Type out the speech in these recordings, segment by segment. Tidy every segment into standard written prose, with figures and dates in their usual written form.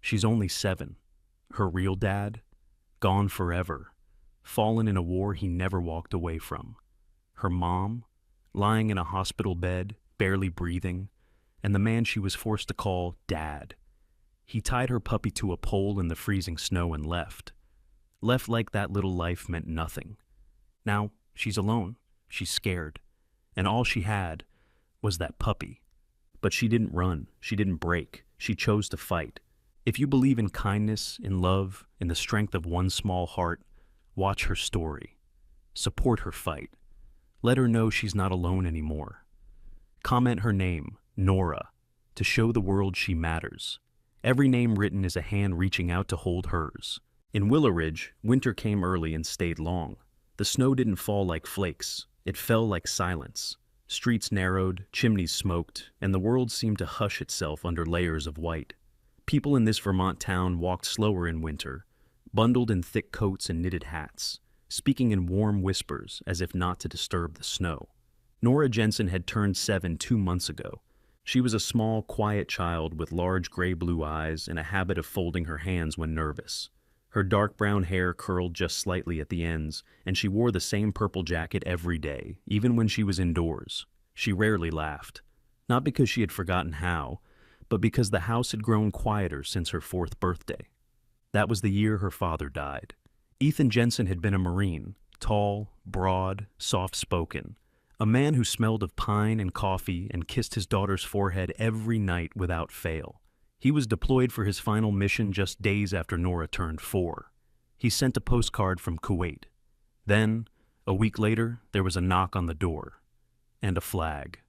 She's only 7. Her real dad? Gone forever. Fallen in a war he never walked away from. Her mom? Lying in a hospital bed, barely breathing. And the man she was forced to call Dad. He tied her puppy to a pole in the freezing snow and left. Left like that little life meant nothing. Now, she's alone. She's scared. And all she had was that puppy. But she didn't run. She didn't break. She chose to fight. If you believe in kindness, in love, in the strength of one small heart, watch her story. Support her fight. Let her know she's not alone anymore. Comment her name, Nora, to show the world she matters. Every name written is a hand reaching out to hold hers. In Willow Ridge, winter came early and stayed long. The snow didn't fall like flakes. It fell like silence. Streets narrowed, chimneys smoked, and the world seemed to hush itself under layers of white. People in this Vermont town walked slower in winter, bundled in thick coats and knitted hats, speaking in warm whispers as if not to disturb the snow. Nora Jensen had turned 7 2 months ago. She was a small, quiet child with large gray-blue eyes and a habit of folding her hands when nervous. Her dark brown hair curled just slightly at the ends, and she wore the same purple jacket every day, even when she was indoors. She rarely laughed, not because she had forgotten how, but because the house had grown quieter since her 4th birthday. That was the year her father died. Ethan Jensen had been a Marine, tall, broad, soft-spoken, a man who smelled of pine and coffee and kissed his daughter's forehead every night without fail. He was deployed for his final mission just days after Nora turned 4. He sent a postcard from Kuwait. Then, a week later, there was a knock on the door, and a flag,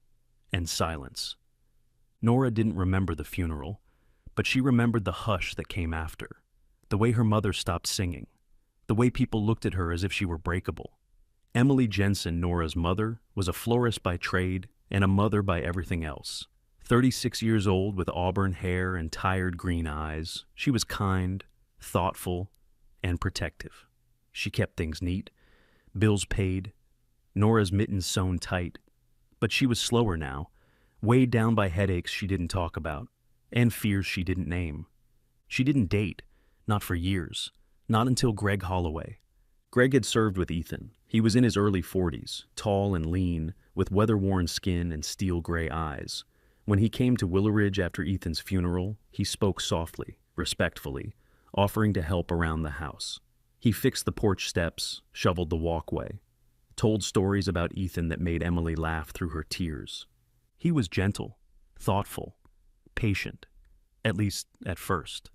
and silence. Nora didn't remember the funeral, but she remembered the hush that came after, the way her mother stopped singing, the way people looked at her as if she were breakable. Emily Jensen, Nora's mother, was a florist by trade and a mother by everything else. 36 years old with auburn hair and tired green eyes, she was kind, thoughtful, and protective. She kept things neat, bills paid, Nora's mittens sewn tight. But she was slower now, weighed down by headaches she didn't talk about, and fears she didn't name. She didn't date, not for years, not until Greg Holloway. Greg had served with Ethan. He was in his early 40s, tall and lean, with weather-worn skin and steel-gray eyes. When he came to Willow Ridge after Ethan's funeral, he spoke softly, respectfully, offering to help around the house. He fixed the porch steps, shoveled the walkway, told stories about Ethan that made Emily laugh through her tears. He was gentle, thoughtful, patient, at least at first.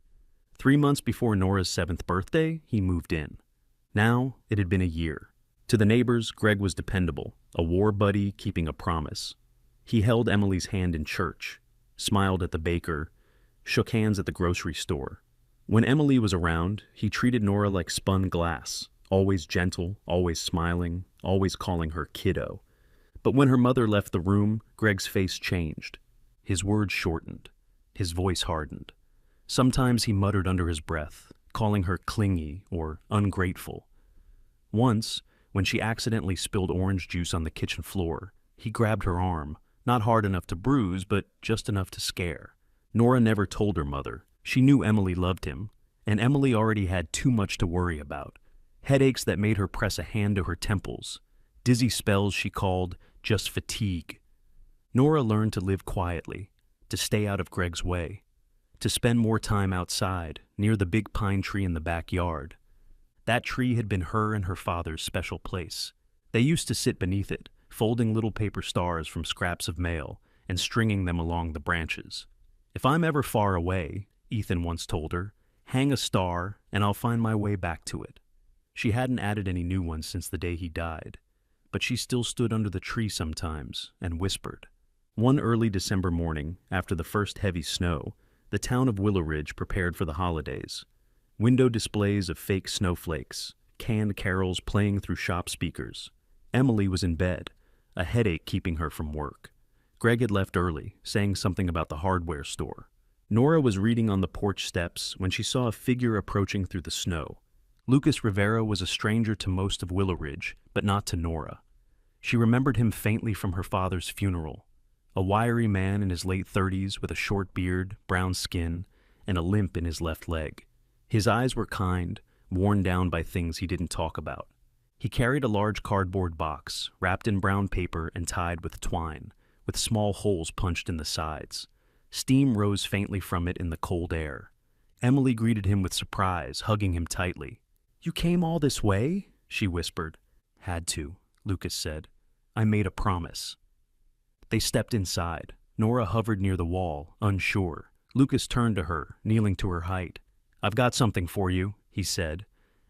3 months before Nora's 7th birthday, he moved in. Now, it had been a year. To the neighbors, Greg was dependable, a war buddy keeping a promise. He held Emily's hand in church, smiled at the baker, shook hands at the grocery store. When Emily was around, he treated Nora like spun glass, always gentle, always smiling, always calling her kiddo. But when her mother left the room, Greg's face changed. His words shortened. His voice hardened. Sometimes he muttered under his breath, calling her clingy or ungrateful. Once, when she accidentally spilled orange juice on the kitchen floor, he grabbed her arm, not hard enough to bruise, but just enough to scare. Nora never told her mother. She knew Emily loved him, and Emily already had too much to worry about. Headaches that made her press a hand to her temples, dizzy spells she called just fatigue. Nora learned to live quietly, to stay out of Greg's way, to spend more time outside, near the big pine tree in the backyard. That tree had been her and her father's special place. They used to sit beneath it, folding little paper stars from scraps of mail and stringing them along the branches. "If I'm ever far away," Ethan once told her, "hang a star and I'll find my way back to it." She hadn't added any new ones since the day he died, but she still stood under the tree sometimes and whispered. One early December morning, after the first heavy snow, the town of Willow Ridge prepared for the holidays. Window displays of fake snowflakes, canned carols playing through shop speakers. Emily was in bed, a headache keeping her from work. Greg had left early, saying something about the hardware store. Nora was reading on the porch steps when she saw a figure approaching through the snow. Lucas Rivera was a stranger to most of Willow Ridge, but not to Nora. She remembered him faintly from her father's funeral. A wiry man in his late 30s with a short beard, brown skin, and a limp in his left leg. His eyes were kind, worn down by things he didn't talk about. He carried a large cardboard box, wrapped in brown paper and tied with twine, with small holes punched in the sides. Steam rose faintly from it in the cold air. Emily greeted him with surprise, hugging him tightly. "You came all this way?" she whispered. "Had to," Lucas said. "I made a promise." They stepped inside. Nora hovered near the wall, unsure. Lucas turned to her, kneeling to her height. "I've got something for you," he said,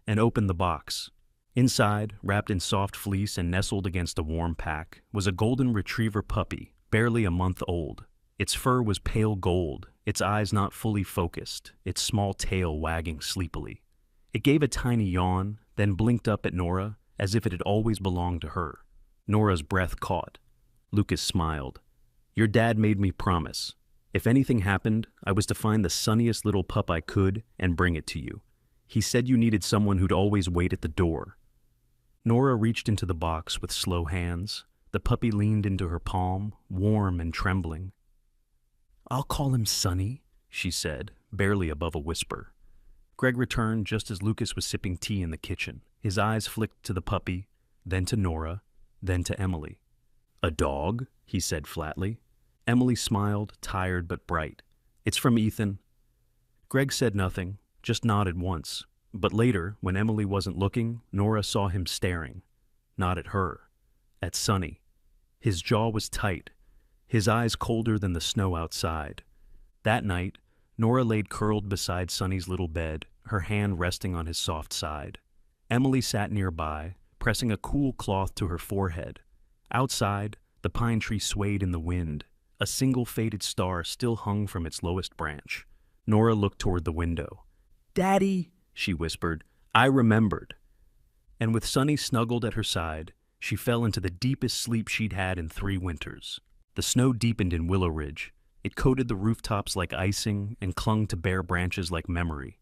and opened the box. Inside, wrapped in soft fleece and nestled against a warm pack, was a golden retriever puppy, barely a month old. Its fur was pale gold, its eyes not fully focused, its small tail wagging sleepily. It gave a tiny yawn, then blinked up at Nora, as if it had always belonged to her. Nora's breath caught. Lucas smiled. "Your dad made me promise. If anything happened, I was to find the sunniest little pup I could and bring it to you. He said you needed someone who'd always wait at the door." Nora reached into the box with slow hands. The puppy leaned into her palm, warm and trembling. "I'll call him Sonny," she said, barely above a whisper. Greg returned just as Lucas was sipping tea in the kitchen. His eyes flicked to the puppy, then to Nora, then to Emily. "A dog?" he said flatly. Emily smiled, tired but bright. "It's from Ethan." Greg said nothing, just nodded once. But later, when Emily wasn't looking, Nora saw him staring. Not at her. At Sonny. His jaw was tight, his eyes colder than the snow outside. That night, Nora laid curled beside Sonny's little bed, her hand resting on his soft side. Emily sat nearby, pressing a cool cloth to her forehead. Outside, the pine tree swayed in the wind. A single faded star still hung from its lowest branch. Nora looked toward the window. "Daddy," she whispered, "I remembered." And with Sonny snuggled at her side, she fell into the deepest sleep she'd had in 3 winters. The snow deepened in Willow Ridge. It coated the rooftops like icing and clung to bare branches like memory.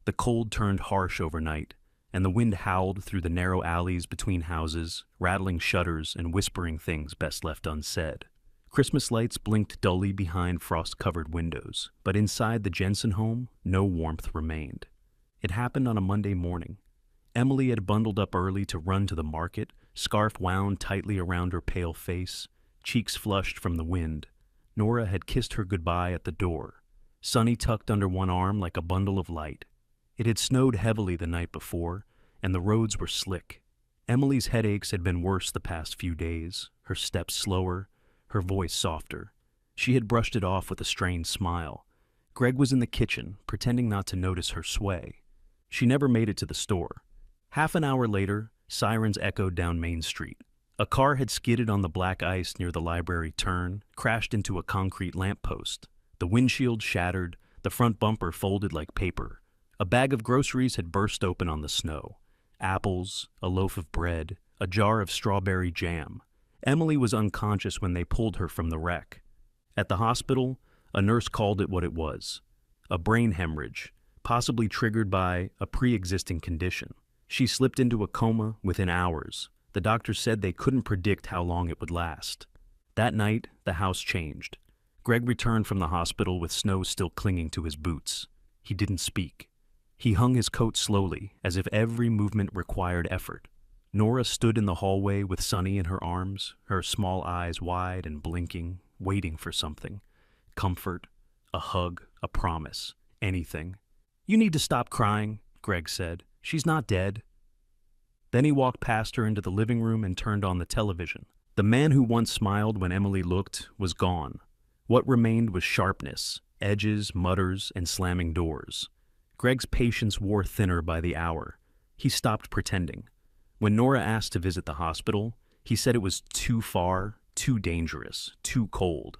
The cold turned harsh overnight, and the wind howled through the narrow alleys between houses, rattling shutters and whispering things best left unsaid. Christmas lights blinked dully behind frost-covered windows, but inside the Jensen home, no warmth remained. It happened on a Monday morning. Emily had bundled up early to run to the market, scarf wound tightly around her pale face, cheeks flushed from the wind. Nora had kissed her goodbye at the door, Sonny tucked under one arm like a bundle of light. It had snowed heavily the night before, and the roads were slick. Emily's headaches had been worse the past few days, her steps slower, her voice softer. She had brushed it off with a strained smile. Greg was in the kitchen, pretending not to notice her sway. She never made it to the store. Half an hour later, sirens echoed down Main Street. A car had skidded on the black ice near the library turn, crashed into a concrete lamppost. The windshield shattered, the front bumper folded like paper. A bag of groceries had burst open on the snow. Apples, a loaf of bread, a jar of strawberry jam. Emily was unconscious when they pulled her from the wreck. At the hospital, a nurse called it what it was: a brain hemorrhage, possibly triggered by a pre-existing condition. She slipped into a coma within hours. The doctors said they couldn't predict how long it would last. That night, the house changed. Greg returned from the hospital with snow still clinging to his boots. He didn't speak. He hung his coat slowly, as if every movement required effort. Nora stood in the hallway with Sonny in her arms, her small eyes wide and blinking, waiting for something. Comfort, a hug, a promise, anything. "You need to stop crying," Greg said. "She's not dead." Then he walked past her into the living room and turned on the television. The man who once smiled when Emily looked was gone. What remained was sharpness, edges, mutters, and slamming doors. Greg's patience wore thinner by the hour. He stopped pretending. When Nora asked to visit the hospital, he said it was too far, too dangerous, too cold.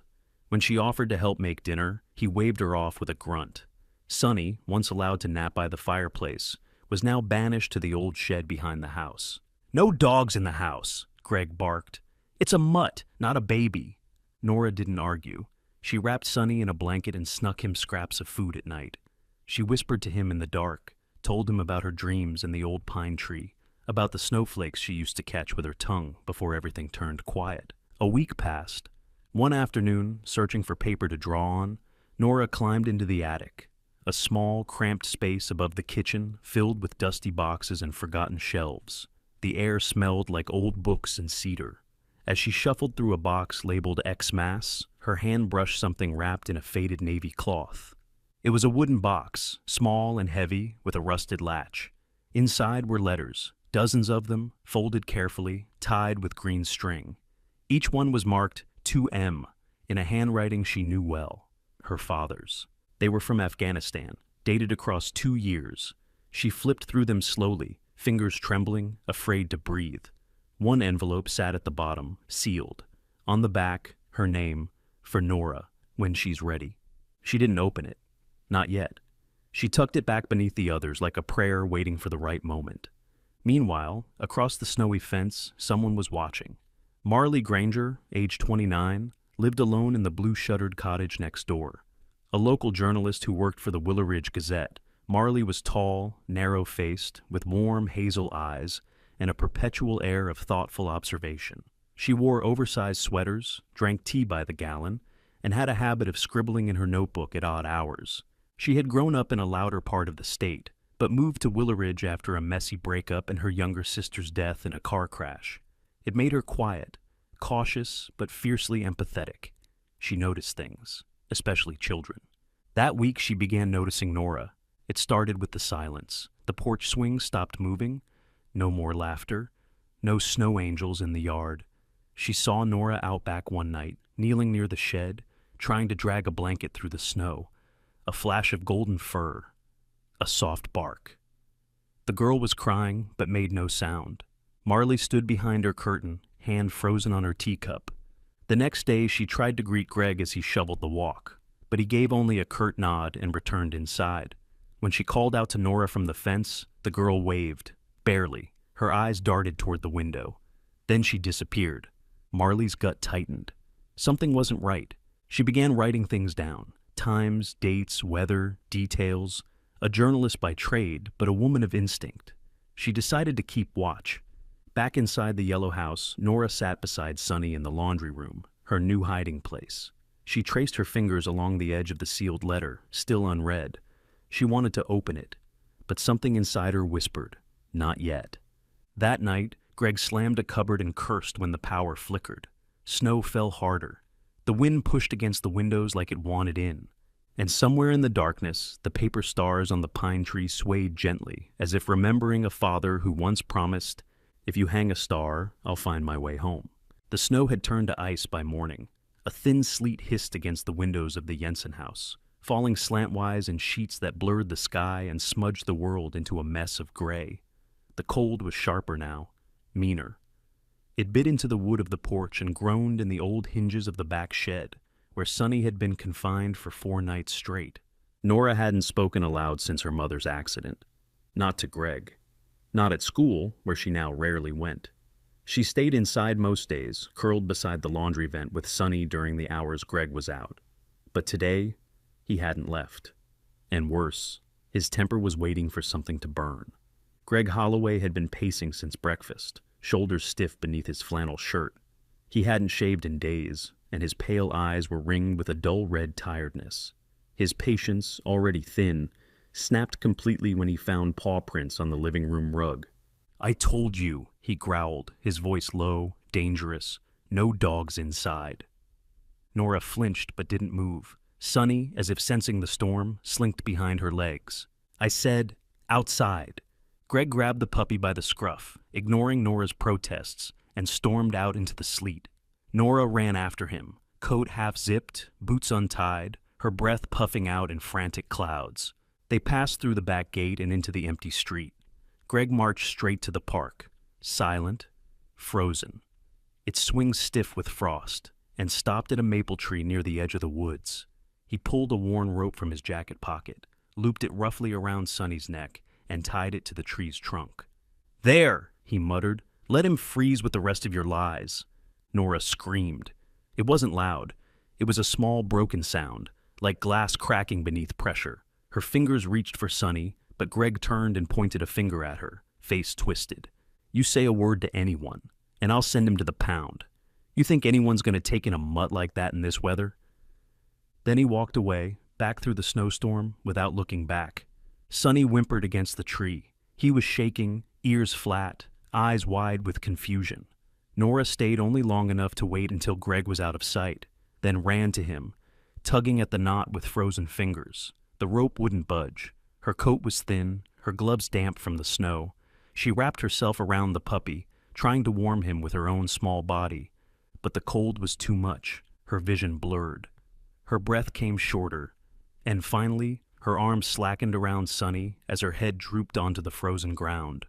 When she offered to help make dinner, he waved her off with a grunt. Sonny, once allowed to nap by the fireplace, was now banished to the old shed behind the house. "No dogs in the house," Greg barked. "It's a mutt, not a baby." Nora didn't argue. She wrapped Sonny in a blanket and snuck him scraps of food at night. She whispered to him in the dark, told him about her dreams in the old pine tree, about the snowflakes she used to catch with her tongue before everything turned quiet. A week passed. One afternoon, searching for paper to draw on, Nora climbed into the attic. a small, cramped space above the kitchen filled with dusty boxes and forgotten shelves. The air smelled like old books and cedar. As she shuffled through a box labeled Xmas, her hand brushed something wrapped in a faded navy cloth. It was a wooden box, small and heavy, with a rusted latch. Inside were letters, dozens of them, folded carefully, tied with green string. Each one was marked 2M, in a handwriting she knew well, her father's. They were from Afghanistan, dated across 2 years. She flipped through them slowly, fingers trembling, afraid to breathe. One envelope sat at the bottom, sealed. On the back, her name, for Nora, when she's ready. She didn't open it. Not yet. She tucked it back beneath the others like a prayer waiting for the right moment. Meanwhile, across the snowy fence, someone was watching. Marley Granger, age 29, lived alone in the blue-shuttered cottage next door. A local journalist who worked for the Willow Ridge Gazette, Marley was tall, narrow-faced, with warm hazel eyes, and a perpetual air of thoughtful observation. She wore oversized sweaters, drank tea by the gallon, and had a habit of scribbling in her notebook at odd hours. She had grown up in a louder part of the state, but moved to Willow Ridge after a messy breakup and her younger sister's death in a car crash. It made her quiet, cautious, but fiercely empathetic. She noticed things, especially children. That week she began noticing Nora. It started with the silence. The porch swing stopped moving. No more laughter. No snow angels in the yard. She saw Nora out back one night, kneeling near the shed, trying to drag a blanket through the snow. A flash of golden fur. A soft bark. The girl was crying, but made no sound. Marley stood behind her curtain, hand frozen on her teacup. The next day she tried to greet Greg as he shoveled the walk, but he gave only a curt nod and returned inside. When she called out to Nora from the fence, the girl waved. Barely. Her eyes darted toward the window. Then she disappeared. Marley's gut tightened. Something wasn't right. She began writing things down. Times, dates, weather, details. A journalist by trade, but a woman of instinct. She decided to keep watch. Back inside the yellow house, Nora sat beside Sunny in the laundry room, her new hiding place. She traced her fingers along the edge of the sealed letter, still unread. She wanted to open it, but something inside her whispered, not yet. That night, Greg slammed a cupboard and cursed when the power flickered. Snow fell harder. The wind pushed against the windows like it wanted in. And somewhere in the darkness, the paper stars on the pine tree swayed gently, as if remembering a father who once promised, "If you hang a star, I'll find my way home." The snow had turned to ice by morning. A thin sleet hissed against the windows of the Jensen house, falling slantwise in sheets that blurred the sky and smudged the world into a mess of gray. The cold was sharper now, meaner. It bit into the wood of the porch and groaned in the old hinges of the back shed, where Sunny had been confined for 4 nights straight. Nora hadn't spoken aloud since her mother's accident. Not to Greg. Not at school, where she now rarely went. She stayed inside most days, curled beside the laundry vent with Sunny during the hours Greg was out. But today, he hadn't left. And worse, his temper was waiting for something to burn. Greg Holloway had been pacing since breakfast, shoulders stiff beneath his flannel shirt. He hadn't shaved in days, and his pale eyes were ringed with a dull red tiredness. His patience, already thin, snapped completely when he found paw prints on the living room rug. "I told you," he growled, his voice low, dangerous. "No dogs inside." Nora flinched but didn't move. Sunny, as if sensing the storm, slinked behind her legs. "I said, outside." Greg grabbed the puppy by the scruff, ignoring Nora's protests, and stormed out into the sleet. Nora ran after him, coat half-zipped, boots untied, her breath puffing out in frantic clouds. They passed through the back gate and into the empty street. Greg marched straight to the park, silent, frozen. It swings stiff with frost, and stopped at a maple tree near the edge of the woods. He pulled a worn rope from his jacket pocket, looped it roughly around Sunny's neck, and tied it to the tree's trunk. "There!" he muttered. "Let him freeze with the rest of your lies." Nora screamed. It wasn't loud. It was a small broken sound, like glass cracking beneath pressure. Her fingers reached for Sunny, but Greg turned and pointed a finger at her, face twisted. "You say a word to anyone, and I'll send him to the pound. You think anyone's going to take in a mutt like that in this weather?" Then he walked away, back through the snowstorm without looking back. Sonny whimpered against the tree. He was shaking, ears flat, eyes wide with confusion. Nora stayed only long enough to wait until Greg was out of sight, then ran to him, tugging at the knot with frozen fingers. The rope wouldn't budge. Her coat was thin, her gloves damp from the snow. She wrapped herself around the puppy, trying to warm him with her own small body. But the cold was too much. Her vision blurred. Her breath came shorter, and finally, her arms slackened around Sonny as her head drooped onto the frozen ground.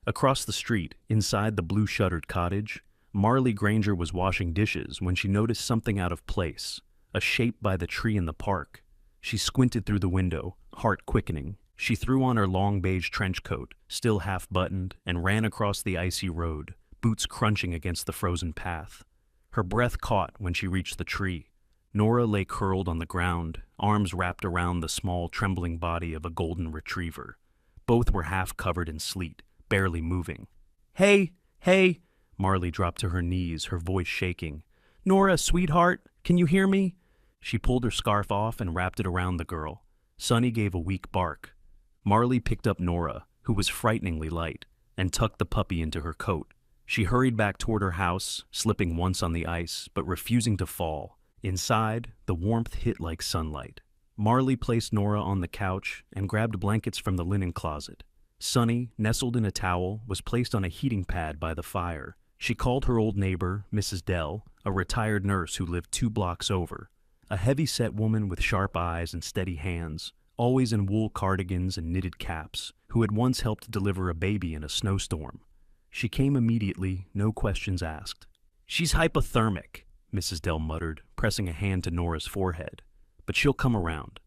Across the street, inside the blue-shuttered cottage, Marley Granger was washing dishes when she noticed something out of place, a shape by the tree in the park. She squinted through the window, heart quickening. She threw on her long beige trench coat, still half-buttoned, and ran across the icy road, boots crunching against the frozen path. Her breath caught when she reached the tree. Nora lay curled on the ground, arms wrapped around the small, trembling body of a golden retriever. Both were half covered in sleet, barely moving. "Hey, hey!" Marley dropped to her knees, her voice shaking. "Nora, sweetheart, can you hear me?" She pulled her scarf off and wrapped it around the girl. Sonny gave a weak bark. Marley picked up Nora, who was frighteningly light, and tucked the puppy into her coat. She hurried back toward her house, slipping once on the ice, but refusing to fall. Inside, the warmth hit like sunlight. Marley placed Nora on the couch and grabbed blankets from the linen closet. Sonny, nestled in a towel, was placed on a heating pad by the fire. She called her old neighbor, Mrs. Dell, a retired nurse who lived 2 blocks over. A heavy-set woman with sharp eyes and steady hands, always in wool cardigans and knitted caps, who had once helped deliver a baby in a snowstorm. She came immediately, no questions asked. "She's hypothermic," Mrs. Dell muttered, pressing a hand to Nora's forehead. "But she'll come around.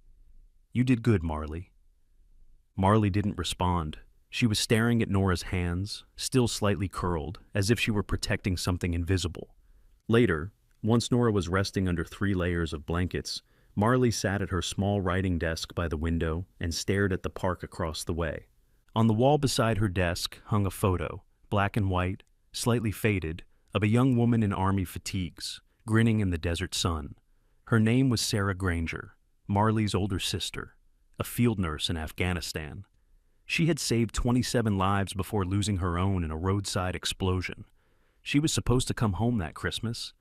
You did good, Marley." Marley didn't respond. She was staring at Nora's hands, still slightly curled, as if she were protecting something invisible. Later, once Nora was resting under 3 layers of blankets, Marley sat at her small writing desk by the window and stared at the park across the way. On the wall beside her desk hung a photo, black and white, slightly faded, of a young woman in army fatigues, grinning in the desert sun. Her name was Sarah Granger, Marley's older sister, a field nurse in Afghanistan. She had saved 27 lives before losing her own in a roadside explosion. She was supposed to come home that Christmas.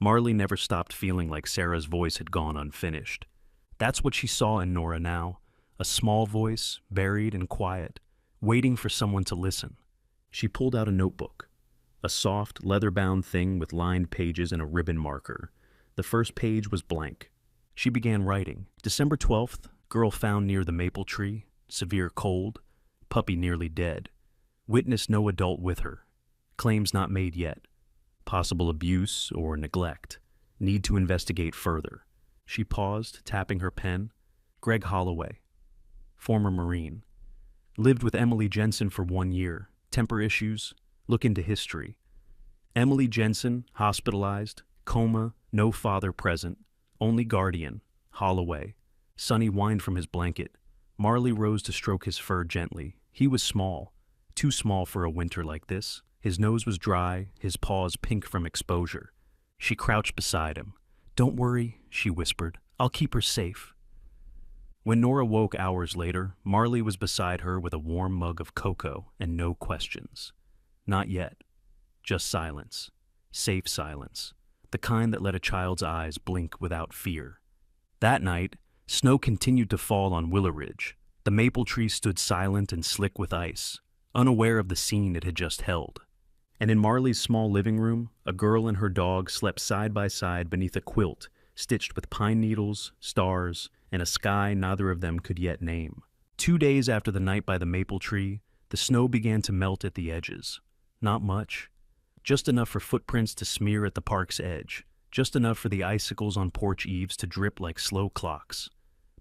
Marley never stopped feeling like Sarah's voice had gone unfinished. That's what she saw in Nora now, a small voice, buried and quiet, waiting for someone to listen. She pulled out a notebook, a soft, leather-bound thing with lined pages and a ribbon marker. The first page was blank. She began writing. December 12th, girl found near the maple tree, severe cold, puppy nearly dead. Witness no adult with her. Claims not made yet. Possible abuse or neglect. Need to investigate further. She paused, tapping her pen. Greg Holloway, former Marine. Lived with Emily Jensen for 1 year. Temper issues. Look into history. Emily Jensen, hospitalized. Coma, no father present. Only guardian. Holloway. Sonny whined from his blanket. Marley rose to stroke his fur gently. He was small. Too small for a winter like this. His nose was dry, his paws pink from exposure. She crouched beside him. "Don't worry," she whispered. "I'll keep her safe." When Nora woke hours later, Marley was beside her with a warm mug of cocoa and no questions. Not yet. Just silence. Safe silence. The kind that let a child's eyes blink without fear. That night, snow continued to fall on Willow Ridge. The maple tree stood silent and slick with ice, unaware of the scene it had just held. And in Marley's small living room, a girl and her dog slept side by side beneath a quilt stitched with pine needles, stars, and a sky neither of them could yet name. 2 days after the night by the maple tree, the snow began to melt at the edges. Not much. Just enough for footprints to smear at the park's edge. Just enough for the icicles on porch eaves to drip like slow clocks.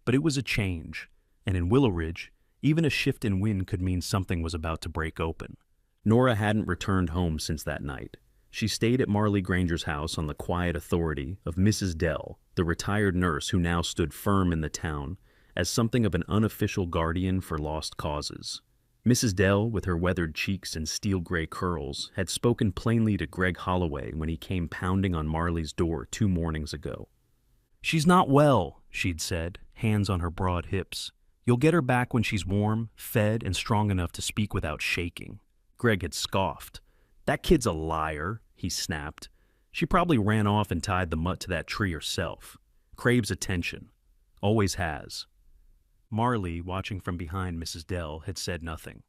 But it was a change, and in Willow Ridge, even a shift in wind could mean something was about to break open. Nora hadn't returned home since that night. She stayed at Marley Granger's house on the quiet authority of Mrs. Dell, the retired nurse who now stood firm in the town as something of an unofficial guardian for lost causes. Mrs. Dell, with her weathered cheeks and steel-gray curls, had spoken plainly to Greg Holloway when he came pounding on Marley's door 2 mornings ago. "She's not well," she'd said, hands on her broad hips. You'll get her back when she's warm, fed, and strong enough to speak without shaking. Greg had scoffed. That kid's a liar, he snapped. She probably ran off and tied the mutt to that tree herself. Craves attention. Always has. Marley, watching from behind Mrs. Dell, had said nothing.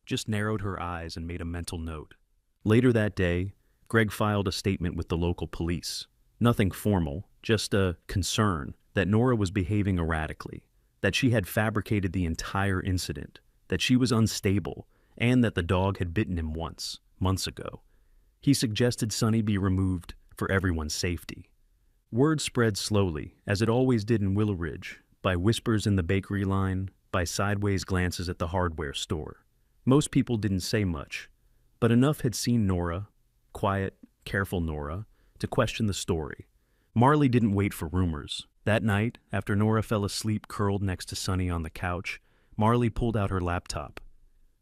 Just narrowed her eyes and made a mental note. Later that day, Greg filed a statement with the local police. Nothing formal, just a concern that Nora was behaving erratically, that she had fabricated the entire incident, that she was unstable, and that the dog had bitten him once, months ago. He suggested Sonny be removed for everyone's safety. Word spread slowly, as it always did in Willow Ridge, by whispers in the bakery line, by sideways glances at the hardware store. Most people didn't say much, but enough had seen Nora, quiet, careful Nora, to question the story. Marley didn't wait for rumors. That night, after Nora fell asleep curled next to Sonny on the couch, Marley pulled out her laptop.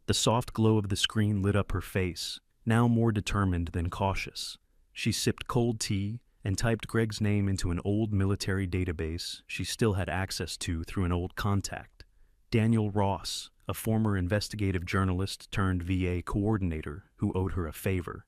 The soft glow of the screen lit up her face, now more determined than cautious. She sipped cold tea and typed Greg's name into an old military database she still had access to through an old contact. Daniel Ross, a former investigative journalist turned VA coordinator who owed her a favor.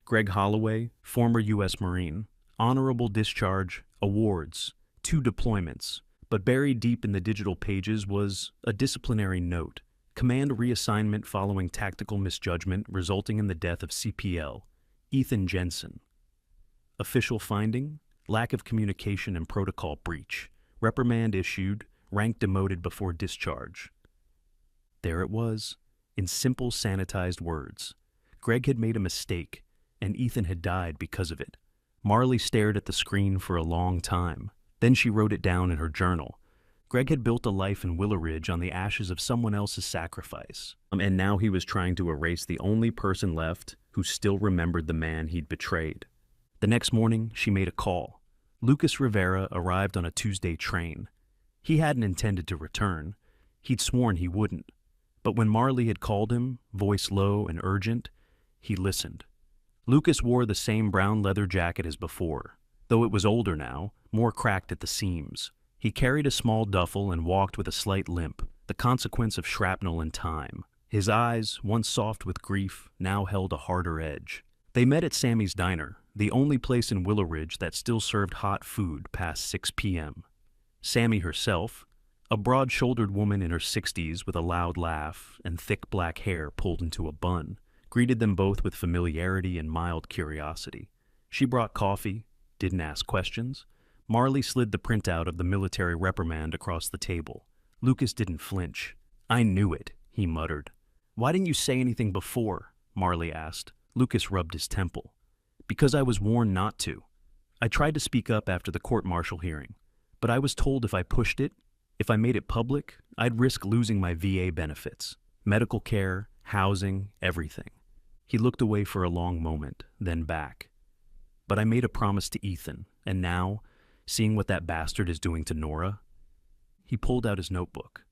Greg Holloway, former U.S. Marine, honorable discharge, awards, 2 deployments, but buried deep in the digital pages was a disciplinary note. Command reassignment following tactical misjudgment resulting in the death of CPL, Ethan Jensen. Official finding, lack of communication and protocol breach. Reprimand issued, rank demoted before discharge. There it was, in simple sanitized words. Greg had made a mistake, and Ethan had died because of it. Marley stared at the screen for a long time. Then she wrote it down in her journal. Greg had built a life in Willow Ridge on the ashes of someone else's sacrifice, and now he was trying to erase the only person left who still remembered the man he'd betrayed. The next morning, she made a call. Lucas Rivera arrived on a Tuesday train. He hadn't intended to return. He'd sworn he wouldn't. But when Marley had called him, voice low and urgent, he listened. Lucas wore the same brown leather jacket as before, though it was older now, more cracked at the seams. He carried a small duffel and walked with a slight limp, the consequence of shrapnel and time. His eyes, once soft with grief, now held a harder edge. They met at Sammy's Diner, the only place in Willow Ridge that still served hot food past 6 p.m. Sammy herself, a broad-shouldered woman in her 60s with a loud laugh and thick black hair pulled into a bun, greeted them both with familiarity and mild curiosity. She brought coffee, didn't ask questions. Marley slid the printout of the military reprimand across the table. Lucas didn't flinch. "I knew it," he muttered. "Why didn't you say anything before?" Marley asked. Lucas rubbed his temple. "Because I was warned not to. I tried to speak up after the court-martial hearing, but I was told if I pushed it, if I made it public, I'd risk losing my VA benefits, medical care, housing, everything." He looked away for a long moment, then back. "But I made a promise to Ethan, and now, seeing what that bastard is doing to Nora..." He pulled out his notebook.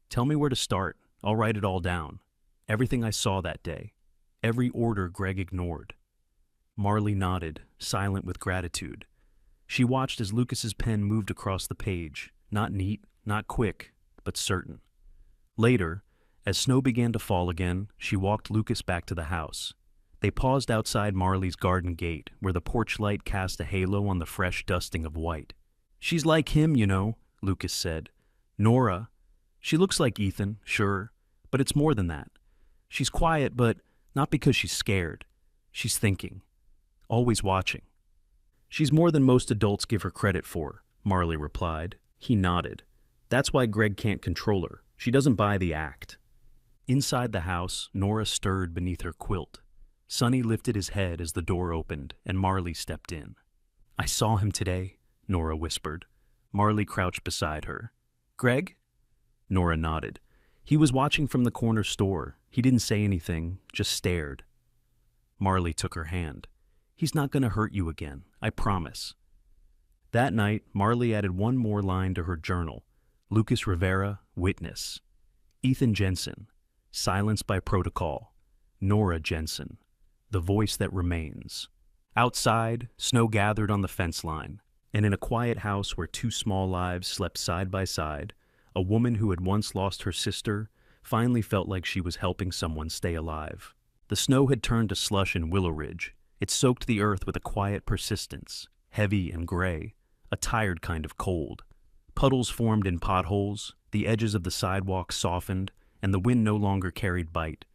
"Tell me where to start. I'll write it all down. Everything I saw that day. Every order Greg ignored." Marley nodded, silent with gratitude. She watched as Lucas's pen moved across the page, not neat, not quick, but certain. Later, as snow began to fall again, she walked Lucas back to the house. They paused outside Marley's garden gate, where the porch light cast a halo on the fresh dusting of white. "She's like him, you know," Lucas said. "Nora. She looks like Ethan, sure, but it's more than that. She's quiet, but not because she's scared. She's thinking. Always watching." "She's more than most adults give her credit for," Marley replied. He nodded. "That's why Greg can't control her. She doesn't buy the act." Inside the house, Nora stirred beneath her quilt. Sonny lifted his head as the door opened, and Marley stepped in. "I saw him today," Nora whispered. Marley crouched beside her. "Greg?" Nora nodded. "He was watching from the corner store. He didn't say anything, just stared." Marley took her hand. "He's not going to hurt you again, I promise." That night, Marley added one more line to her journal. Lucas Rivera, witness. Ethan Jensen, silence by protocol. Nora Jensen, the voice that remains. Outside, snow gathered on the fence line, And in a quiet house where two small lives slept side by side, a woman who had once lost her sister finally felt like she was helping someone stay alive. The snow had turned to slush in Willow Ridge. It soaked the earth with a quiet persistence, heavy and gray, a tired kind of cold. Puddles formed in potholes, the edges of the sidewalk softened, and the wind no longer carried bite,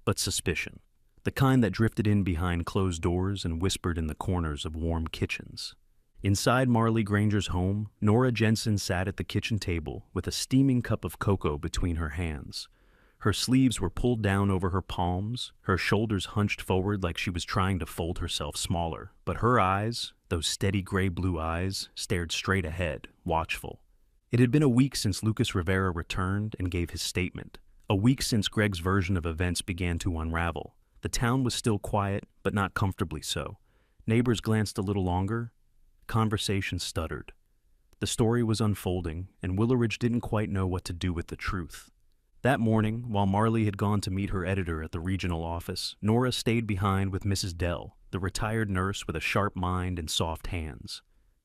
but suspicion, the kind that drifted in behind closed doors and whispered in the corners of warm kitchens. Inside Marley Granger's home, Nora Jensen sat at the kitchen table with a steaming cup of cocoa between her hands. Her sleeves were pulled down over her palms, her shoulders hunched forward like she was trying to fold herself smaller. But her eyes, those steady gray-blue eyes, stared straight ahead, watchful. It had been a week since Lucas Rivera returned and gave his statement. A week since Greg's version of events began to unravel. The town was still quiet, but not comfortably so. Neighbors glanced a little longer. Conversation stuttered. The story was unfolding, and Willow Ridge didn't quite know what to do with the truth. That morning, while Marley had gone to meet her editor at the regional office, Nora stayed behind with Mrs. Dell, the retired nurse with a sharp mind and soft hands.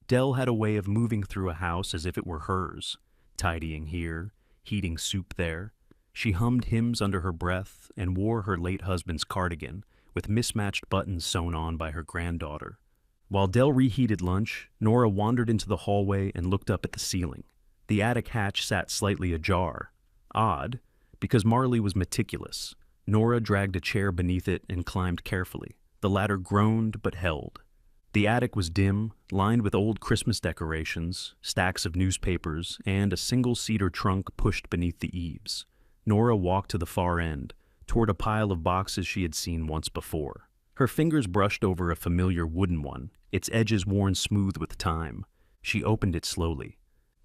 Dell had a way of moving through a house as if it were hers, tidying here, heating soup there. She hummed hymns under her breath and wore her late husband's cardigan, with mismatched buttons sewn on by her granddaughter. While Dell reheated lunch, Nora wandered into the hallway and looked up at the ceiling. The attic hatch sat slightly ajar. Odd, because Marley was meticulous. Nora dragged a chair beneath it and climbed carefully. The ladder groaned but held. The attic was dim, lined with old Christmas decorations, stacks of newspapers, and a single cedar trunk pushed beneath the eaves. Nora walked to the far end, toward a pile of boxes she had seen once before. Her fingers brushed over a familiar wooden one, its edges worn smooth with time. She opened it slowly.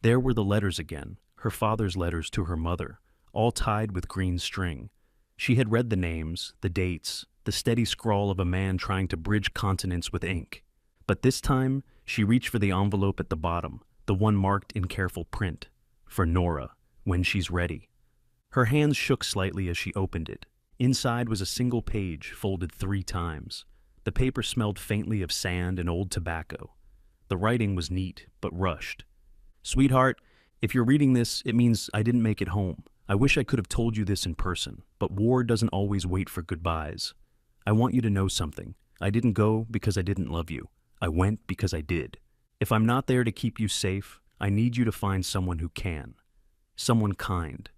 There were the letters again, her father's letters to her mother, all tied with green string. She had read the names, the dates, the steady scrawl of a man trying to bridge continents with ink. But this time, she reached for the envelope at the bottom, the one marked in careful print, for Nora, when she's ready. Her hands shook slightly as she opened it. Inside was a single page, folded 3 times. The paper smelled faintly of sand and old tobacco. The writing was neat, but rushed. "Sweetheart, if you're reading this, it means I didn't make it home. I wish I could have told you this in person, but war doesn't always wait for goodbyes. I want you to know something. I didn't go because I didn't love you. I went because I did. If I'm not there to keep you safe, I need you to find someone who can. Someone kind.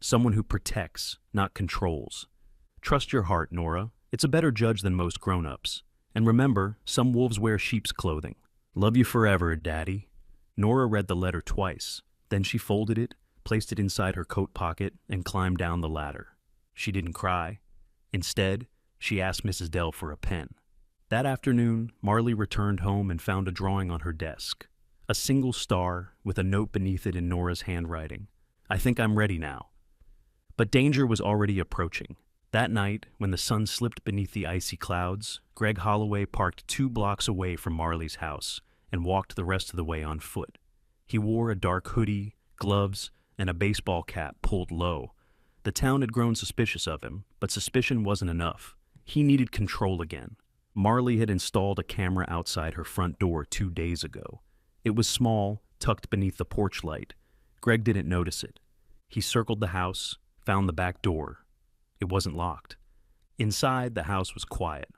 Someone who protects, not controls. Trust your heart, Nora. It's a better judge than most grown-ups. And remember, some wolves wear sheep's clothing. Love you forever, Daddy." Nora read the letter twice. Then she folded it, placed it inside her coat pocket, and climbed down the ladder. She didn't cry. Instead, she asked Mrs. Dell for a pen. That afternoon, Marley returned home and found a drawing on her desk. A single star with a note beneath it in Nora's handwriting. "I think I'm ready now." But danger was already approaching. That night, when the sun slipped beneath the icy clouds, Greg Holloway parked 2 blocks away from Marley's house and walked the rest of the way on foot. He wore a dark hoodie, gloves, and a baseball cap pulled low. The town had grown suspicious of him, but suspicion wasn't enough. He needed control again. Marley had installed a camera outside her front door 2 days ago. It was small, tucked beneath the porch light. Greg didn't notice it. He circled the house, found the back door. It wasn't locked. Inside, the house was quiet.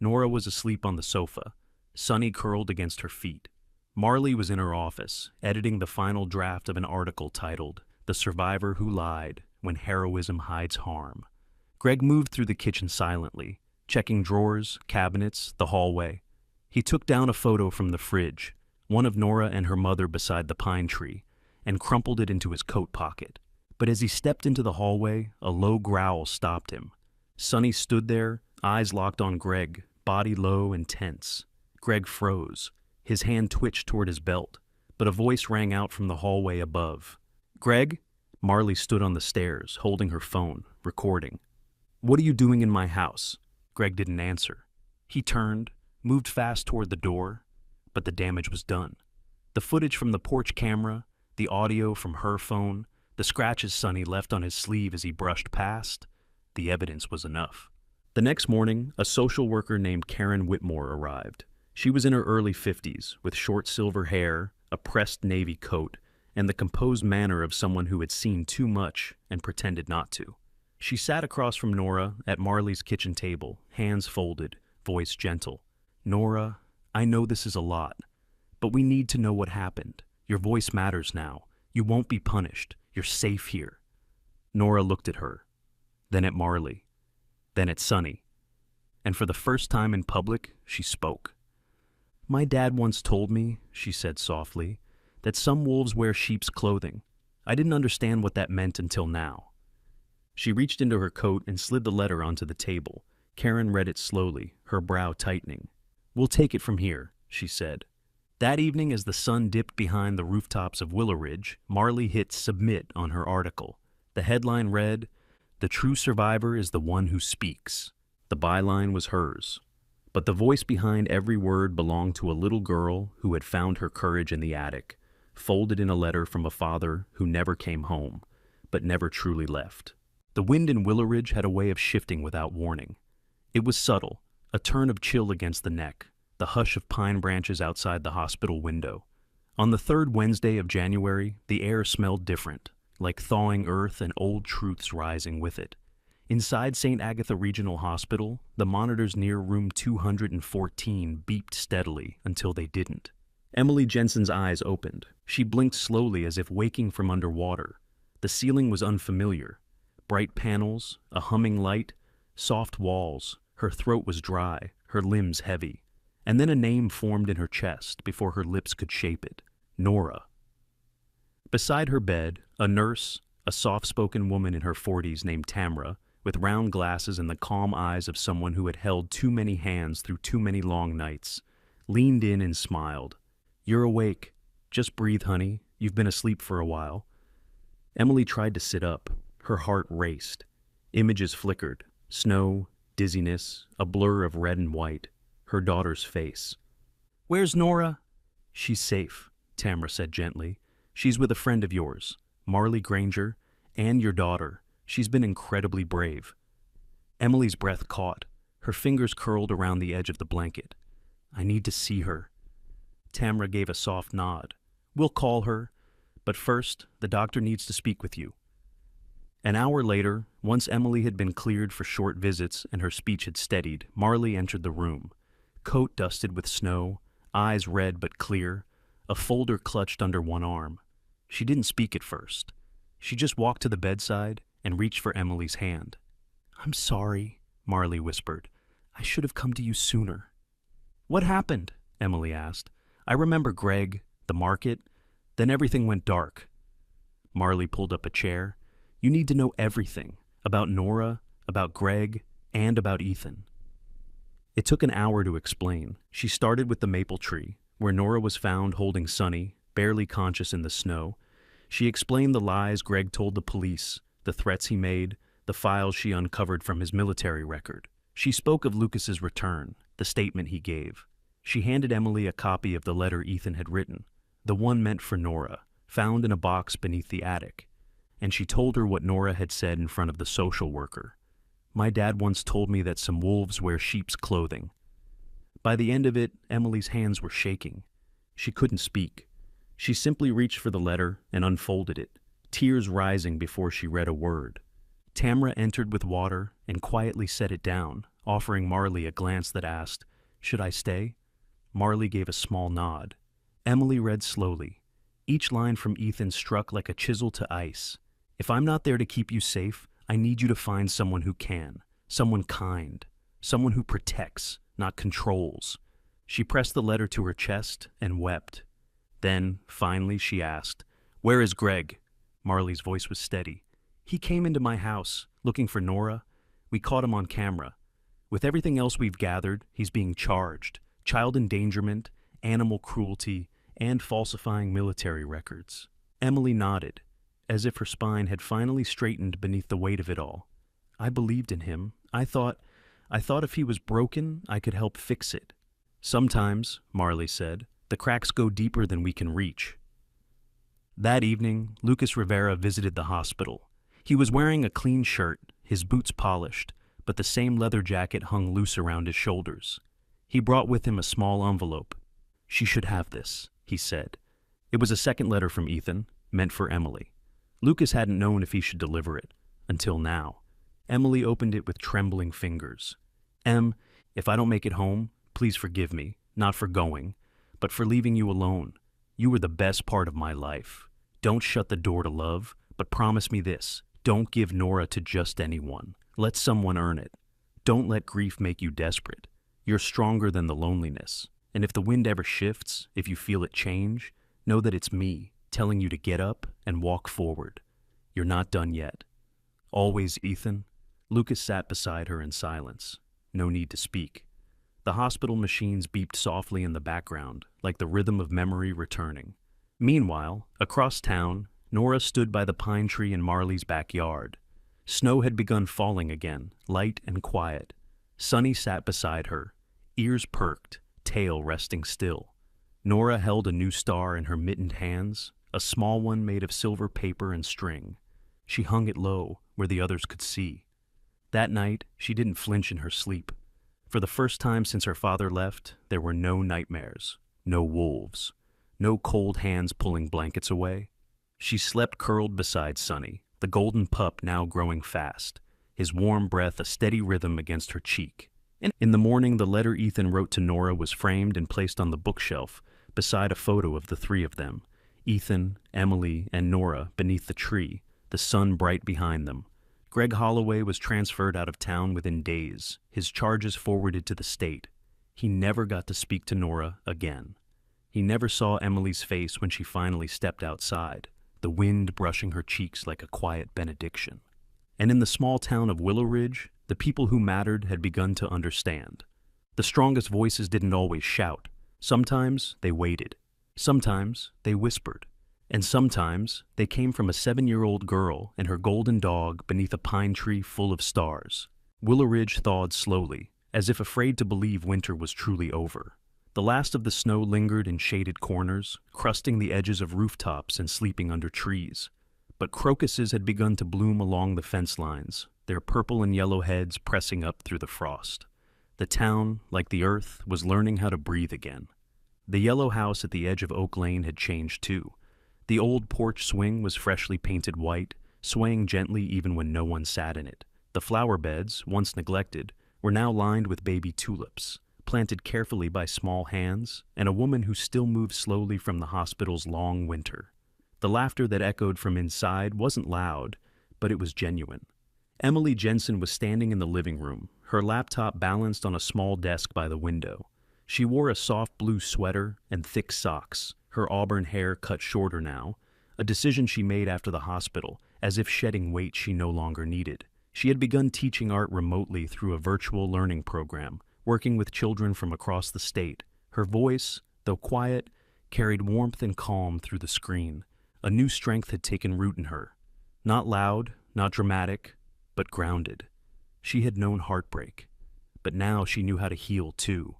Nora was asleep on the sofa, Sunny curled against her feet. Marley was in her office, editing the final draft of an article titled, "The Survivor Who Lied When Heroism Hides Harm." Greg moved through the kitchen silently, checking drawers, cabinets, the hallway. He took down a photo from the fridge, one of Nora and her mother beside the pine tree, and crumpled it into his coat pocket. But as he stepped into the hallway, a low growl stopped him. Sunny stood there, eyes locked on Greg, body low and tense. Greg froze. His hand twitched toward his belt, but a voice rang out from the hallway above. "Greg?" Marley stood on the stairs, holding her phone, recording. "What are you doing in my house?" Greg didn't answer. He turned, moved fast toward the door, but the damage was done. The footage from the porch camera, the audio from her phone, the scratches Sunny left on his sleeve as he brushed past, the evidence was enough. The next morning, a social worker named Karen Whitmore arrived. She was in her early 50s, with short silver hair, a pressed navy coat, and the composed manner of someone who had seen too much and pretended not to. She sat across from Nora at Marley's kitchen table, hands folded, voice gentle. "Nora, I know this is a lot, but we need to know what happened. Your voice matters now. You won't be punished. You're safe here." Nora looked at her, then at Marley, then at Sonny, and for the first time in public, she spoke. "My dad once told me," she said softly, "that some wolves wear sheep's clothing. I didn't understand what that meant until now." She reached into her coat and slid the letter onto the table. Karen read it slowly, her brow tightening. "We'll take it from here," she said. That evening, as the sun dipped behind the rooftops of Willow Ridge, Marley hit submit on her article. The headline read, "The true survivor is the one who speaks." The byline was hers, but the voice behind every word belonged to a little girl who had found her courage in the attic, folded in a letter from a father who never came home, but never truly left. The wind in Willow Ridge had a way of shifting without warning. It was subtle, a turn of chill against the neck, the hush of pine branches outside the hospital window. On the third Wednesday of January, the air smelled different, like thawing earth and old truths rising with it. Inside St. Agatha Regional Hospital, the monitors near room 214 beeped steadily until they didn't. Emily Jensen's eyes opened. She blinked slowly as if waking from underwater. The ceiling was unfamiliar. Bright panels, a humming light, soft walls. Her throat was dry, her limbs heavy. And then a name formed in her chest before her lips could shape it. Nora. Beside her bed, a nurse, a soft-spoken woman in her 40s named Tamra, with round glasses and the calm eyes of someone who had held too many hands through too many long nights, leaned in and smiled. "You're awake. Just breathe, honey. You've been asleep for a while." Emily tried to sit up. Her heart raced. Images flickered. Snow, dizziness, a blur of red and white. Her daughter's face. "Where's Nora?" "She's safe," Tamra said gently. "She's with a friend of yours, Marley Granger, and your daughter. She's been incredibly brave." Emily's breath caught. Her fingers curled around the edge of the blanket. "I need to see her." Tamra gave a soft nod. "We'll call her, but first, the doctor needs to speak with you." An hour later, once Emily had been cleared for short visits and her speech had steadied, Marley entered the room. Coat dusted with snow, eyes red but clear, a folder clutched under one arm. She didn't speak at first. She just walked to the bedside and reached for Emily's hand. "I'm sorry," Marley whispered. "I should have come to you sooner." "What happened?" Emily asked. "I remember Greg, the market, then everything went dark." Marley pulled up a chair. "You need to know everything, about Nora, about Greg, and about Ethan." It took an hour to explain. She started with the maple tree, where Nora was found holding Sonny, barely conscious in the snow. She explained the lies Greg told the police, the threats he made, the files she uncovered from his military record. She spoke of Lucas's return, the statement he gave. She handed Emily a copy of the letter Ethan had written, the one meant for Nora, found in a box beneath the attic. And she told her what Nora had said in front of the social worker. "My dad once told me that some wolves wear sheep's clothing." By the end of it, Emily's hands were shaking. She couldn't speak. She simply reached for the letter and unfolded it, tears rising before she read a word. Tamra entered with water and quietly set it down, offering Marley a glance that asked, "Should I stay?" Marley gave a small nod. Emily read slowly. Each line from Ethan struck like a chisel to ice. "If I'm not there to keep you safe, I need you to find someone who can, someone kind, someone who protects, not controls." She pressed the letter to her chest and wept. Then, finally, she asked, "Where is Greg?" Marley's voice was steady. "He came into my house, looking for Nora. We caught him on camera. With everything else we've gathered, he's being charged. Child endangerment, animal cruelty, and falsifying military records." Emily nodded, as if her spine had finally straightened beneath the weight of it all. "I believed in him. I thought if he was broken, I could help fix it." "Sometimes," Marley said, "the cracks go deeper than we can reach." That evening, Lucas Rivera visited the hospital. He was wearing a clean shirt, his boots polished, but the same leather jacket hung loose around his shoulders. He brought with him a small envelope. "She should have this," he said. It was a second letter from Ethan, meant for Emily. Lucas hadn't known if he should deliver it, until now. Emily opened it with trembling fingers. "Em, if I don't make it home, please forgive me, not for going, but for leaving you alone. You were the best part of my life. Don't shut the door to love, but promise me this. Don't give Nora to just anyone. Let someone earn it. Don't let grief make you desperate. You're stronger than the loneliness. And if the wind ever shifts, if you feel it change, know that it's me, telling you to get up and walk forward. You're not done yet. Always, Ethan." Lucas sat beside her in silence. No need to speak. The hospital machines beeped softly in the background, like the rhythm of memory returning. Meanwhile, across town, Nora stood by the pine tree in Marley's backyard. Snow had begun falling again, light and quiet. Sunny sat beside her, ears perked, tail resting still. Nora held a new star in her mittened hands, a small one made of silver paper and string. She hung it low, where the others could see. That night, she didn't flinch in her sleep. For the first time since her father left, there were no nightmares, no wolves, no cold hands pulling blankets away. She slept curled beside Sunny, the golden pup now growing fast, his warm breath a steady rhythm against her cheek. In the morning, the letter Ethan wrote to Nora was framed and placed on the bookshelf beside a photo of the three of them, Ethan, Emily, and Nora beneath the tree, the sun bright behind them. Greg Holloway was transferred out of town within days, his charges forwarded to the state. He never got to speak to Nora again. He never saw Emily's face when she finally stepped outside, the wind brushing her cheeks like a quiet benediction. And in the small town of Willow Ridge, the people who mattered had begun to understand. The strongest voices didn't always shout. Sometimes they waited. Sometimes they whispered. And sometimes they came from a 7-year-old girl and her golden dog beneath a pine tree full of stars. Willow Ridge thawed slowly, as if afraid to believe winter was truly over. The last of the snow lingered in shaded corners, crusting the edges of rooftops and sleeping under trees. But crocuses had begun to bloom along the fence lines, their purple and yellow heads pressing up through the frost. The town, like the earth, was learning how to breathe again. The yellow house at the edge of Oak Lane had changed too. The old porch swing was freshly painted white, swaying gently even when no one sat in it. The flower beds, once neglected, were now lined with baby tulips, planted carefully by small hands, and a woman who still moved slowly from the hospital's long winter. The laughter that echoed from inside wasn't loud, but it was genuine. Emily Jensen was standing in the living room, her laptop balanced on a small desk by the window. She wore a soft blue sweater and thick socks, her auburn hair cut shorter now, a decision she made after the hospital, as if shedding weight she no longer needed. She had begun teaching art remotely through a virtual learning program, working with children from across the state. Her voice, though quiet, carried warmth and calm through the screen. A new strength had taken root in her. Not loud, not dramatic, but grounded. She had known heartbreak, but now she knew how to heal too.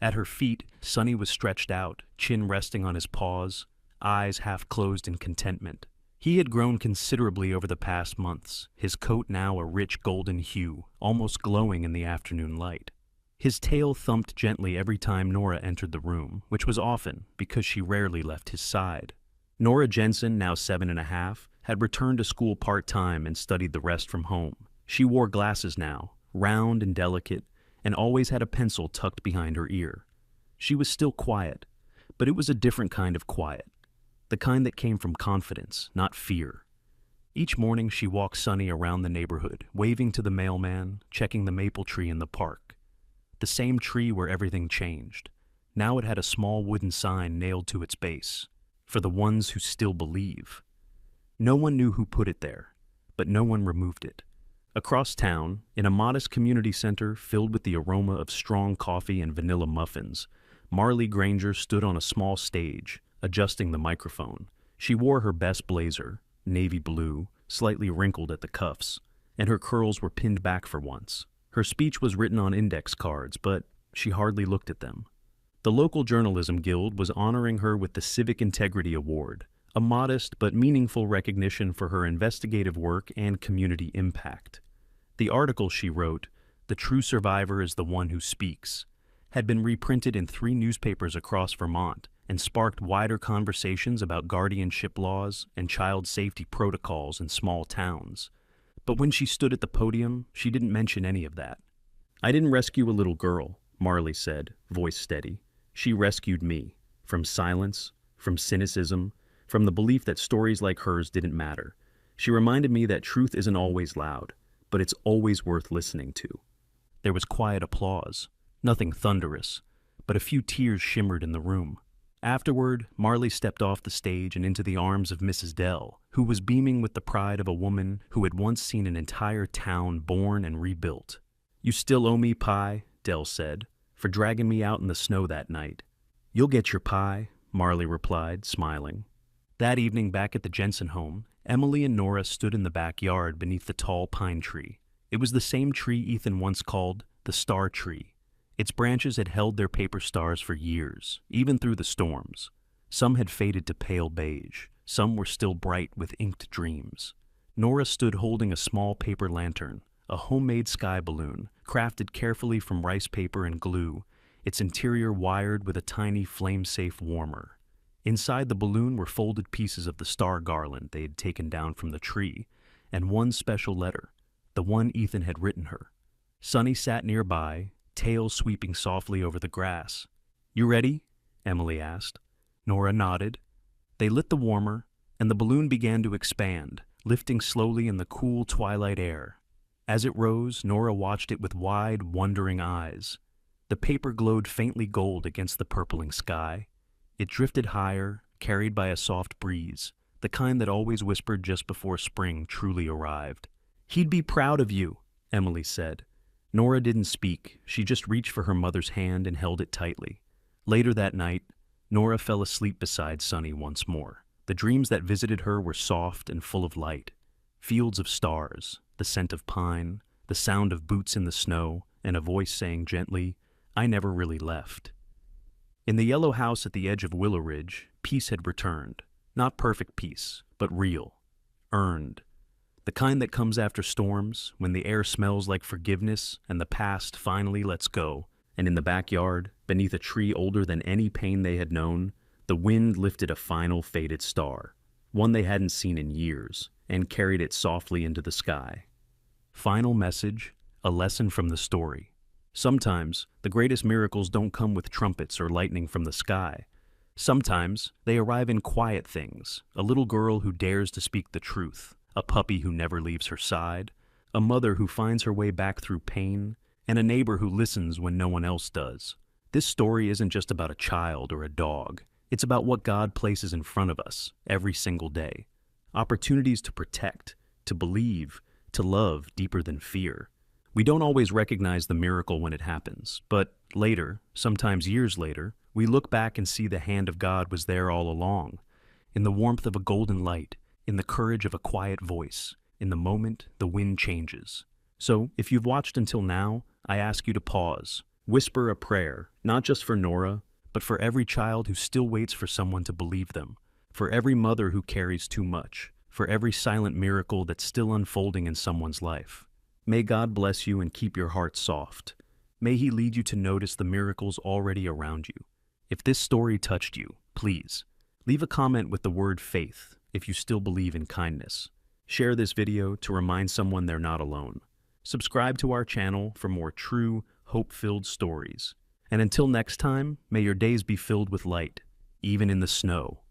At her feet, Sonny was stretched out, chin resting on his paws, eyes half closed in contentment. He had grown considerably over the past months, his coat now a rich golden hue, almost glowing in the afternoon light. His tail thumped gently every time Nora entered the room, which was often, because she rarely left his side. Nora Jensen, now 7.5, had returned to school part-time and studied the rest from home. She wore glasses now, round and delicate, and always had a pencil tucked behind her ear. She was still quiet, but it was a different kind of quiet, the kind that came from confidence, not fear. Each morning she walked Sonny around the neighborhood, waving to the mailman, checking the maple tree in the park. The same tree where everything changed. Now it had a small wooden sign nailed to its base, for the ones who still believe. No one knew who put it there, but no one removed it. Across town, in a modest community center filled with the aroma of strong coffee and vanilla muffins, Marley Granger stood on a small stage, adjusting the microphone. She wore her best blazer, navy blue, slightly wrinkled at the cuffs, and her curls were pinned back for once. Her speech was written on index cards, but she hardly looked at them. The local journalism guild was honoring her with the Civic Integrity Award, a modest but meaningful recognition for her investigative work and community impact. The article she wrote, "The True Survivor is the One Who Speaks," had been reprinted in 3 newspapers across Vermont and sparked wider conversations about guardianship laws and child safety protocols in small towns. But when she stood at the podium, she didn't mention any of that. "I didn't rescue a little girl," Marley said, voice steady. "She rescued me. From silence, from cynicism, from the belief that stories like hers didn't matter. She reminded me that truth isn't always loud, but it's always worth listening to." There was quiet applause, nothing thunderous, but a few tears shimmered in the room. Afterward, Marley stepped off the stage and into the arms of Mrs. Dell, who was beaming with the pride of a woman who had once seen an entire town born and rebuilt. "You still owe me pie," Dell said, "for dragging me out in the snow that night." "You'll get your pie," Marley replied, smiling. That evening back at the Jensen home, Emily and Nora stood in the backyard beneath the tall pine tree. It was the same tree Ethan once called the Star Tree. Its branches had held their paper stars for years, even through the storms. Some had faded to pale beige, some were still bright with inked dreams. Nora stood holding a small paper lantern, a homemade sky balloon, crafted carefully from rice paper and glue, its interior wired with a tiny flame-safe warmer. Inside the balloon were folded pieces of the star garland they had taken down from the tree, and one special letter, the one Ethan had written her. Sunny sat nearby, tail sweeping softly over the grass. "You ready?" Emily asked. Nora nodded. They lit the warmer, and the balloon began to expand, lifting slowly in the cool twilight air. As it rose, Nora watched it with wide, wondering eyes. The paper glowed faintly gold against the purpling sky. It drifted higher, carried by a soft breeze, the kind that always whispered just before spring truly arrived. "He'd be proud of you," Emily said. Nora didn't speak. She just reached for her mother's hand and held it tightly. Later that night, Nora fell asleep beside Sunny once more. The dreams that visited her were soft and full of light. Fields of stars, the scent of pine, the sound of boots in the snow, and a voice saying gently, "I never really left." In the yellow house at the edge of Willow Ridge, peace had returned. Not perfect peace, but real. Earned. The kind that comes after storms, when the air smells like forgiveness and the past finally lets go. And in the backyard, beneath a tree older than any pain they had known, the wind lifted a final faded star, one they hadn't seen in years, and carried it softly into the sky. Final message, a lesson from the story. Sometimes, the greatest miracles don't come with trumpets or lightning from the sky. Sometimes, they arrive in quiet things, a little girl who dares to speak the truth, a puppy who never leaves her side, a mother who finds her way back through pain, and a neighbor who listens when no one else does. This story isn't just about a child or a dog. It's about what God places in front of us every single day. Opportunities to protect, to believe, to love deeper than fear. We don't always recognize the miracle when it happens, but later, sometimes years later, we look back and see the hand of God was there all along, in the warmth of a golden light, in the courage of a quiet voice, in the moment the wind changes. So, if you've watched until now, I ask you to pause, whisper a prayer, not just for Nora, but for every child who still waits for someone to believe them, for every mother who carries too much, for every silent miracle that's still unfolding in someone's life. May God bless you and keep your heart soft. May He lead you to notice the miracles already around you. If this story touched you, please, leave a comment with the word faith if you still believe in kindness. Share this video to remind someone they're not alone. Subscribe to our channel for more true, hope-filled stories. And until next time, may your days be filled with light, even in the snow.